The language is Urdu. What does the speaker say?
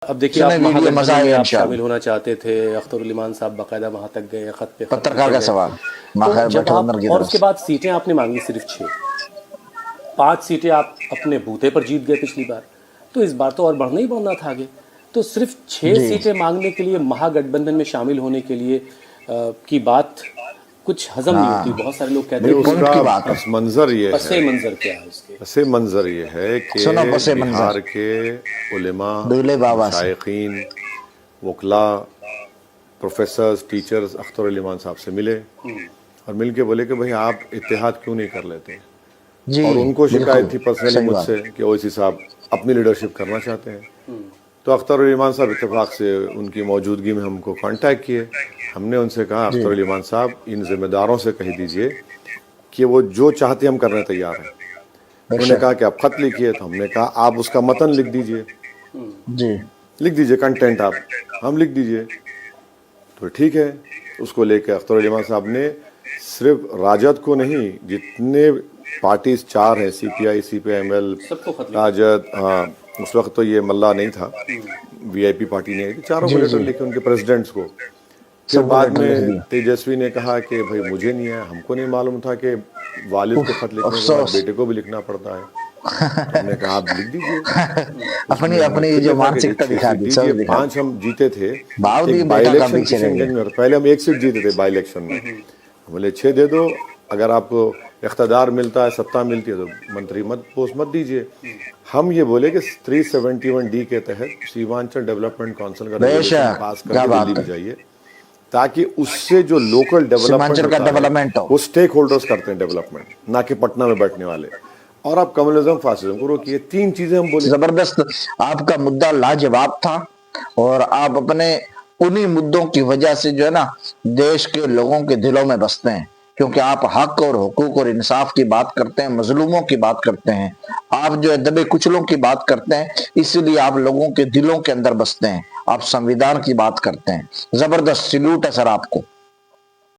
اب دیکھیے آپ مہا گٹھبندھن میں آپ شامل ہونا چاہتے تھے، اختر علی مان صاحب باقاعدہ وہاں تک گئے، خط پہ خط پترکار کا سوال تو جب آپ، گٹھبندھن کی اور طرف اس کے سے بعد سیٹیں آپ نے مانگی صرف 6، 5 سیٹیں آپ اپنے بوتے پر جیت گئے پچھلی بار، تو اس بار تو اور بڑھنا ہی بڑھنا تھا آگے، تو صرف 6 جی سیٹیں مانگنے کے لیے مہا گٹھ بندھن میں شامل ہونے کے لیے کی بات کچھ ہضم نہیں ہاں ہوتی. بہت سارے لوگ کہتے نہیں، ہیں اس کہ پوائنٹ کی کا بات ہے. پس منظر یہ پس ہے، منظر کیا ہے اس کے. پس منظر یہ ہے کہ سنو پس منظر بہار کے علماء، دولے بابا سے مشائقین، وکلاء، پروفیسرز، ٹیچرز اختر علی مان صاحب سے ملے اور مل کے بولے کہ بھئی آپ اتحاد کیوں نہیں کر لیتے. جی اور ان کو بالکل شکایت تھی پرسنلی صحیح مجھ بات. سے کہ اویسی صاحب اپنی لیڈرشپ کرنا چاہتے ہیں. تو اختر علی مان صاحب اتفاق سے ان کی موجودگی میں ہم کو کانٹیکٹ کیے. ہم نے ان سے کہا جی اختر علی مان صاحب ان ذمہ داروں سے کہہ دیجئے کہ وہ جو چاہتے ہم کرنے تیار ہیں. بے انہوں نے شک. کہا کہ آپ خط لکھیے، تو ہم نے کہا آپ اس کا متن لکھ دیجئے، جی لکھ دیجئے کنٹینٹ آپ ہم لکھ دیجئے. تو ٹھیک ہے، اس کو لے کے اختر علی مان صاحب نے صرف راجد کو نہیں، جتنے پارٹیز 4 ہیں، سی پی آئی، سی پی ایم ایل، سب کو خط لکھا. راجد، ہاں اس وقت تو یہ ملا نہیں تھا، وی آئی پی پارٹی نہیں آئی تھی، چاروں کو جی لیٹر جی لکھے ان کے پریزیڈنٹس کو. پھر سب کو بعد لیٹر میں لکھ دیا. تیجسوی نے کہا کہ بھائی مجھے نہیں ہے، ہم کو نہیں معلوم تھا کہ والد کو خط لکھنے کے بعد افسوس. بیٹے کو بھی لکھنا پڑتا ہے. تو ہم نے کہا آپ لکھ دیجئے. اس میں اپنی ہم نے اپنی پھر جو لکھا کہ جی مانسکتا 6 دکھا سیٹ دی، دیجئے. سب دکھا دی. 5 ہم جیتے تھے. ایک باوجود بائی بیٹا کام الیکشن پیچھے رہ کشن گیا. گنج میں، پہلے ہم 1 سیٹ جیتے تھے بائی الیکشن میں. ہم بولے 6 دے دو، اگر آپ کو اقتدار ملتا ہے، ستہ ملتی ہے تو منتری پوسٹ مت دیجئے. ہم یہ بولے کہ 371D کے تحت سیمانچل ڈیولپمنٹ کونسل کا بے ریزولوشن شک پاس کر کیا کے دلی بات بھی ہے. جائیے، تاکہ اس سے جو لوکل ڈیولپمنٹ سیمانچل کا ہوتا ہے ڈیولپمنٹ ہو. وہ سٹیک ہولڈرز کرتے ہیں ڈیولپمنٹ، نہ کہ پٹنہ میں بیٹھنے والے. اور آپ کمیونزم فاسزم کو روکیے. 3 چیزیں ہم بولے. زبردست. آپ کا مدعا لاجواب تھا، اور آپ اپنے انہی مدوں کی وجہ سے جو ہے نا دیش کے لوگوں کے دلوں میں بستے ہیں، کیونکہ آپ حق اور حقوق اور انصاف کی بات کرتے ہیں، مظلوموں کی بات کرتے ہیں، آپ جو ہے دبے کچلوں کی بات کرتے ہیں، اس لیے آپ لوگوں کے دلوں کے اندر بستے ہیں. آپ سنویدھان کی بات کرتے ہیں. زبردست سلوٹ ہے سر آپ کو.